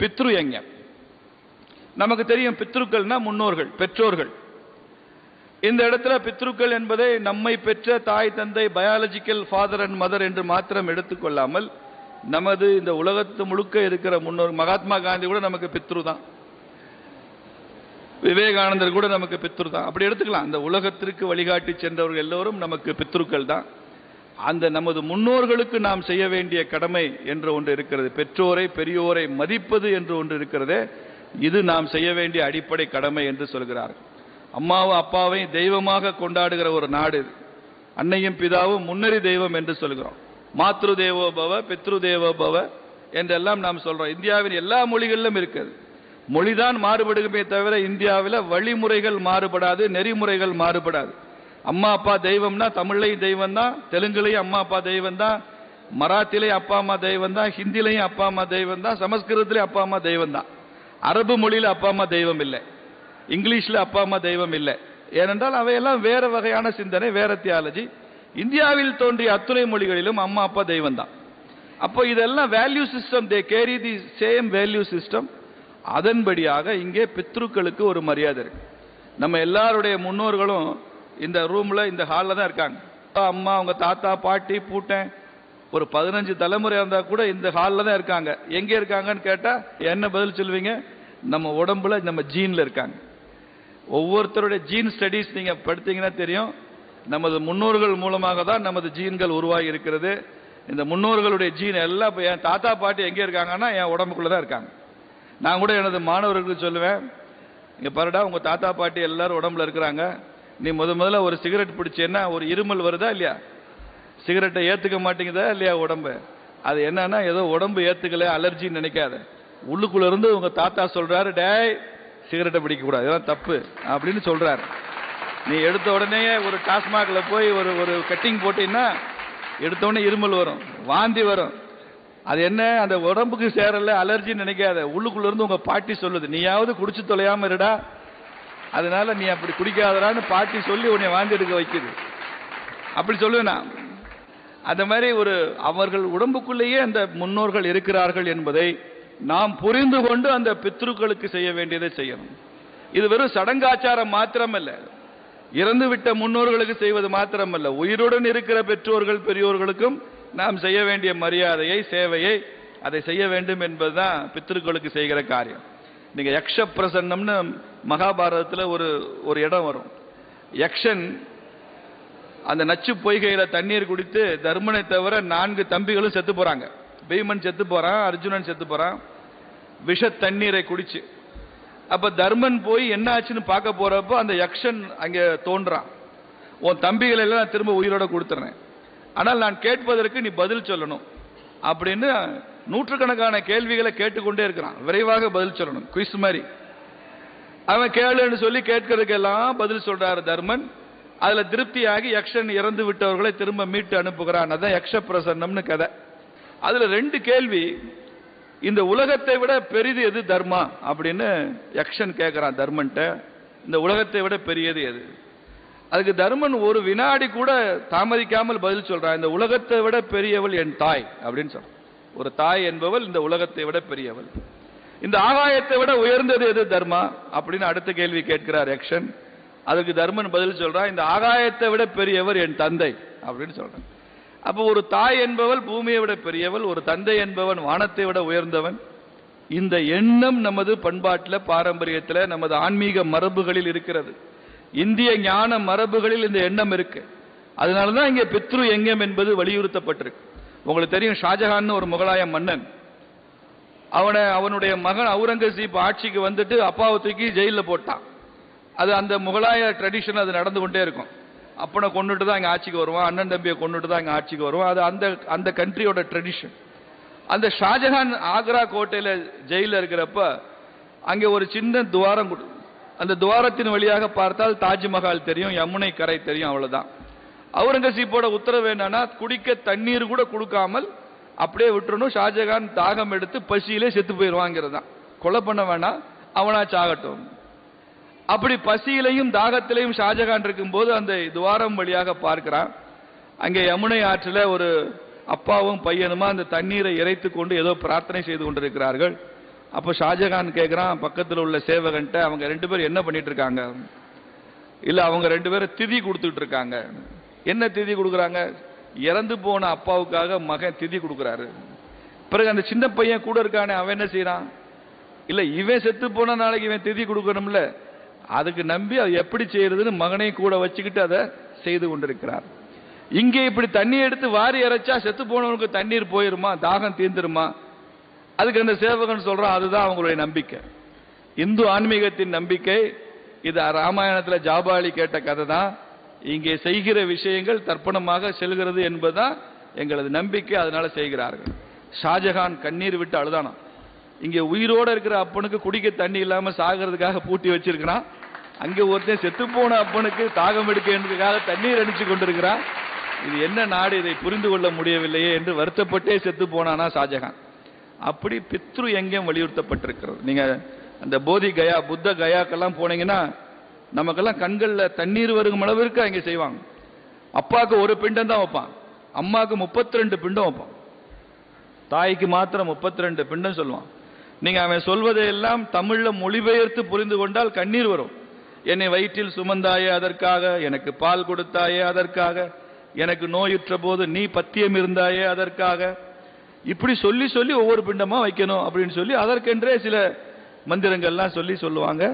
பித்ரு யஜ்ஞம். நமக்கு தெரியும் பித்ருக்கள்னா முன்னோர்கள், பெற்றோர்கள். இந்த இடத்துல பித்ருக்கள் என்பதை நம்மை பெற்ற தாய் தந்தை, பயாலஜிக்கல் ஃபாதர் அண்ட் மதர் என்று மாத்திரம் எடுத்துக்கொள்ளாமல் நமது இந்த உலகத்து முழுக்க இருக்கிற முன்னோர், மகாத்மா காந்தி கூட நமக்கு பித்ரு தான், விவேகானந்தர் கூட நமக்கு பித்ரு தான். அப்படி எடுத்துக்கலாம். அந்த உலகத்திற்கு வழிகாட்டி சென்றவர்கள் எல்லோரும் நமக்கு பித்ருக்கள் தான். அந்த நமது முன்னோர்களுக்கு நாம் செய்ய வேண்டிய கடமை என்று ஒன்று இருக்கிறது. பெற்றோரை பெரியோரை மதிப்பது என்று ஒன்று இருக்கிறதே, இது நாம் செய்ய வேண்டிய அடிப்படை கடமை என்று சொல்கிறார்கள். அம்மாவும் அப்பாவையும் தெய்வமாக கொண்டாடுகிற ஒரு நாடு இது. அன்னையும் பிதாவும் முன்னறி தெய்வம் என்று சொல்கிறோம். மாத்ரு தேவோ பவ, பித்ரு தேவோ பவ என்றெல்லாம் நாம் சொல்றோம். இந்தியாவின் எல்லா மொழிகளிலும் இருக்குது. மொழிதான் மாறுபடுமே தவிர இந்தியாவில் வழிமுறைகள் மாறுபடாது, நெறிமுறைகள் மாறுபடாது. அம்மா அப்பா தெய்வம்னா தமிழ்லையும் தெய்வம் தான், தெலுங்குலையும் அம்மா அப்பா தெய்வம் தான், மராத்திலையும் அப்பா அம்மா தெய்வம் தான், ஹிந்திலையும் அப்பா அம்மா தெய்வம் தான், சமஸ்கிருதத்திலையும் அப்பா அம்மா தெய்வம் தான். அரபு மொழியில் அப்பா அம்மா தெய்வம் இல்லை, இங்கிலீஷில் அப்பா அம்மா தெய்வம் இல்லை. ஏனென்றால் அவையெல்லாம் வேற வகையான சிந்தனை, வேற தியாலஜி. இந்தியாவில் தோன்றிய அத்துணை மொழிகளிலும் அம்மா அப்பா தெய்வம் தான். அப்போ இதெல்லாம் value system, they carry the same value system. அதன்படியாக இங்கே பித்ருக்களுக்கு ஒரு மரியாதை இருக்கு. நம்ம எல்லாருடைய முன்னோர்களும் இந்த ரூம்ல, இந்த ஹாலில் தான் இருக்காங்க. அம்மா, அவங்க தாத்தா, பாட்டி, பூட்டன், ஒரு 15 தலைமுறை இருந்தா கூட இந்த ஹாலில் தான் இருக்காங்க. எங்கே இருக்காங்கன்னு கேட்டா என்ன பதில் சொல்லுவீங்க? நம்ம உடம்புல, நம்ம ஜீன்ல இருக்காங்க. ஒவ்வொருத்தருடைய ஜீன் ஸ்டடீஸ் நீங்க படித்தீங்கன்னா தெரியும். நமது முன்னோர்கள் மூலமாக தான் நமது ஜீன்கள் உருவாகி இருக்கிறது. இந்த முன்னோர்களுடைய ஜீன் எல்லாம் இப்போ என் தாத்தா பாட்டி எங்கே இருக்காங்கன்னா என் உடம்புக்குள்ள தான் இருக்காங்க. நான் கூட எனது மாணவர்களுக்கு சொல்லுவேன், இங்கே பாருடா, உங்க தாத்தா பாட்டி எல்லாரும் உடம்புல இருக்கிறாங்க. நீ முதல்ல ஒரு சிகரெட் பிடிச்சேன்னா ஒரு இருமல் வருதா இல்லையா? சிகரெட்டை ஏத்துக்க மாட்டேங்குதா இல்லையா உடம்பு? அது என்னன்னா ஏதோ உடம்பு ஏத்துக்கல, அலர்ஜின்னு நினைக்காத. உள்ளுக்குள்ள இருந்து உங்க தாத்தா சொல்றாரு, டேய் சிகரெட்டை பிடிக்க கூடாது, இதெல்லாம் தப்பு அப்படின்னு சொல்றாரு. நீ எடுத்த உடனே ஒரு டாஸ்மாக்ல போய் ஒரு கட்டிங் போட்டீங்கன்னா எடுத்த உடனே இருமல் வரும், வாந்தி வரும். அது என்ன, அந்த உடம்புக்கு சேரல, அலர்ஜின்னு நினைக்காத. உள்ளுக்குள்ள இருந்து உங்க பாட்டி சொல்லுது, நீயாவது குடிச்சு தொலையாம இருடா, அதனால நீ அப்படி குடிக்காதடான்னு பாட்டி சொல்லி உன்னை வாந்தி எடுக்க வைக்குது. அப்படி சொல்லுவேன் நான். அந்த மாதிரி அவர்கள் உடம்புக்குள்ளேயே அந்த முன்னோர்கள் இருக்கிறார்கள் என்பதை நாம் புரிந்து கொண்டு அந்த பித்ருக்களுக்கு செய்ய வேண்டியதை செய்யணும். இது வெறும் சடங்காச்சாரம் மாத்திரமல்ல, இறந்து விட்ட முன்னோர்களுக்கு செய்வது மாத்திரமல்ல, உயிருடன் இருக்கிற பெற்றோர்கள் பெரியோர்களுக்கும் நாம் செய்ய வேண்டிய மரியாதையை, சேவையை, அதை செய்ய வேண்டும் என்பதுதான் பித்ருக்களுக்கு செய்கிற காரியம். நீங்க யக்ஷ பிரசன்னம்னு மகாபாரதத்தில் ஒரு இடம் வரும். யக்ஷன் அந்த நச்சு பொய்கையில தண்ணீர் குடித்து தர்மனை தவிர 4 தம்பிகளும் செத்து போறாங்க. பீமன் செத்து போறான், அர்ஜுனன் செத்து போறான், விஷ தண்ணீரை குடிச்சு. அப்ப தர்மன் போய் என்ன ஆச்சுன்னு பார்க்க போறப்போ அந்த யக்ஷன் அங்க தோன்றான். உன் தம்பிகளை எல்லாம் திரும்ப உயிரோட கொடுத்துறேன், ஆனால் நான் கேட்பதற்கு நீ பதில் சொல்லணும் அப்படின்னு நூற்றுக்கணக்கான கேள்விகளை கேட்டுக்கொண்டே இருக்கிறான். விரைவாக பதில் சொல்லணும், குயிஸ் மாதிரி. அவன் கேளுன்னு சொல்லி கேட்கறதுக்கெல்லாம் பதில் சொல்றாரு தர்மன். அதுல திருப்தியாகி யக்ஷன் இறந்து விட்டவர்களை திரும்ப மீட்டு அனுப்புகிறான். அதான் யக்ஷ பிரசன்னம்னு கதை. அதுல 2 கேள்வி. இந்த உலகத்தை விட பெரிது எது தர்மா அப்படின்னு யக்ஷன் கேட்கிறான் தர்மன்ட்ட. இந்த உலகத்தை விட பெரியது எது? அதுக்கு தர்மன் ஒரு வினாடி கூட தாமதிக்காமல் பதில் சொல்றான், இந்த உலகத்தை விட பெரியவள் என் தாய் அப்படின்னு சொல்றான். ஒரு தாய் என்பவள் இந்த உலகத்தை விட பெரியவள். இந்த ஆகாயத்தை விட உயர்ந்தது எது தர்மா அப்படின்னு அடுத்த கேள்வி கேட்கிறார் யக்ஷன். அதுக்கு தர்மன் பதில் சொல்றான், இந்த ஆகாயத்தை விட பெரியவர் என் தந்தை அப்படின்னு சொல்றான். அப்போ ஒரு தாய் என்பவள் பூமியை விட பெரியவள், ஒரு தந்தை என்பவன் வானத்தை விட உயர்ந்தவன். இந்த எண்ணம் நமது பண்பாட்டில், பாரம்பரியத்தில், நமது ஆன்மீக மரபுகளில் இருக்கிறது. இந்திய ஞான மரபுகளில் இந்த எண்ணம் இருக்கு. அதனாலதான் இங்கே பித்ரு யஜ்ஞம் என்பது வலியுறுத்தப்பட்டிருக்கு. உங்களுக்கு தெரியும், ஷாஜஹான் ஒரு முகலாய மன்னன், அவனுடைய மகன் அவுரங்கசீப் ஆட்சிக்கு வந்துட்டு அப்பாவை தூக்கி ஜெயிலில் போட்டான். அது அந்த முகலாய ட்ரெடிஷன், அது நடந்து கொண்டே இருக்கும். அப்பனை கொண்டுட்டு தான் இங்கே ஆட்சிக்கு வருவான், அண்ணன் தம்பியை கொண்டுட்டு தான் இங்கே ஆட்சிக்கு வருவான். அது அந்த கண்ட்ரியோட ட்ரெடிஷன். அந்த ஷாஜஹான் ஆக்ரா கோட்டையில் ஜெயிலில் இருக்கிறப்ப அங்கே ஒரு சின்ன துவாரம், அந்த துவாரத்தின் வழியாக பார்த்தால் தாஜ்மஹால் தெரியும், யமுனை கரை தெரியும், அவ்வளவுதான். அவுரங்கசீப்போட உத்தரவு என்னன்னா, குடிக்க தண்ணீர் கூட கொடுக்காமல் அப்படியே விட்டுறணும். ஷாஜகான் தாகம் எடுத்து பசியிலே செத்து போயிடுவாங்கிறது தான். கொலை பண்ண வேணாம், அவனா சாகட்டும். அப்படி பசியிலையும் தாகத்திலையும் ஷாஜகான் இருக்கும் போது அந்த துவாரம் வழியாக பார்க்கிறான். அங்கே யமுனை ஆற்றில் ஒரு அப்பாவும் பையனுமா அந்த தண்ணீரை இறைத்து கொண்டு ஏதோ பிரார்த்தனை செய்து கொண்டிருக்கிறார்கள். அப்போ ஷாஜகான் கேட்குறான் பக்கத்தில் உள்ள சேவகன்ட்ட, அவங்க 2 பேரும் என்ன பண்ணிட்டு இருக்காங்க? இல்லை, அவங்க 2 பேரும் திதி கொடுத்துட்டு இருக்காங்க. என்ன திதி கொடுக்குறாங்க? இறந்து போன அப்பாவுக்காக மகன் திதி கொடுக்குறாரு. பிறகு அந்த சின்ன பையன் கூட இருக்கானே, அவன் என்ன செய்யறான்? இல்லை, இவன் செத்து போன நாளைக்கு இவன் திதி கொடுக்கணும்ல, அதுக்கு நம்பி அது எப்படி செய்யறதுன்னு மகனையும் கூட வச்சுக்கிட்டு அதை செய்து கொண்டிருக்கிறார். இங்கே இப்படி தண்ணி எடுத்து வாரி இறைச்சா செத்து போனவனுக்கு தண்ணீர் போயிருமா, தாகம் தீர்ந்துருமா? அதுக்கு அந்த சேவகன் சொல்றான், அதுதான் அவங்களுடைய நம்பிக்கை. இந்து ஆன்மீகத்தின் நம்பிக்கை இது. ராமாயணத்தில் ஜாபாலி கேட்ட கதை தான். இங்கே செய்கிற விஷயங்கள் தர்ப்பணமாக செல்கிறது என்பதுதான் எங்களது நம்பிக்கை, அதனால செய்கிறார்கள். ஷாஜகான் கண்ணீர் விட்டு அழுதானா. இங்கே உயிரோடு இருக்கிற அப்பனுக்கு குடிக்க தண்ணி இல்லாம சாகிறதுக்காக பூட்டி வச்சிருக்கிறான். அங்கே ஒருத்தன் செத்து போன அப்பனுக்கு தாகம் எடுக்கிறதுக்காக தண்ணீர் அடிச்சு கொண்டிருக்கிறான். இது என்ன நாடு, இதை புரிந்து கொள்ள முடியவில்லையே என்று வருத்தப்பட்டே செத்து போனானா ஷாஜகான். அப்படி பித்ரு எங்கேயும் வலியுறுத்தப்பட்டிருக்கிறது. நீங்க அந்த போதி கயா, புத்த கயாக்கெல்லாம் போனீங்கன்னா நமக்கெல்லாம் கண்களில் தண்ணீர் வரும் அளவிற்கு அங்கே செய்வாங்க. அப்பாவுக்கு ஒரு பிண்டம் தான் வைப்பான், அம்மாவுக்கு 32 பிண்டம் வைப்பான், தாய்க்கு மாத்திரம் 32 பிண்டம் சொல்லுவான். நீங்க அவன் சொல்வதையெல்லாம் தமிழ்ல மொழிபெயர்த்து புரிந்து கொண்டால் கண்ணீர் வரும். என்னை வயிற்றில் சுமந்தாயே அதற்காக, எனக்கு பால் கொடுத்தாயே அதற்காக, எனக்கு நோயுற்ற போது நீ பத்தியம் இருந்தாயே அதற்காக, இப்படி சொல்லி சொல்லி ஒவ்வொரு பிண்டமா வைக்கணும் அப்படின்னு சொல்லி அதற்கென்றே சில மந்திரங்கள்லாம் சொல்லுவாங்க.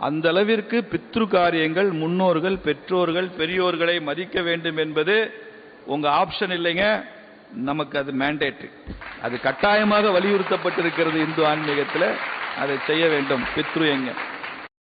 அந்த அளவிற்கு பித்ரு காரியங்கள், முன்னோர்கள், பெற்றோர்கள், பெரியோர்களை மதிக்க வேண்டும் என்பது உங்க ஆப்ஷன் இல்லைங்க, நமக்கு அது மேண்டேட்டரி. அது கட்டாயமாக வலியுறுத்தப்பட்டிருக்கிறது இந்து ஆன்மீகத்தில். அதை செய்ய வேண்டும். பித்ரு எங்க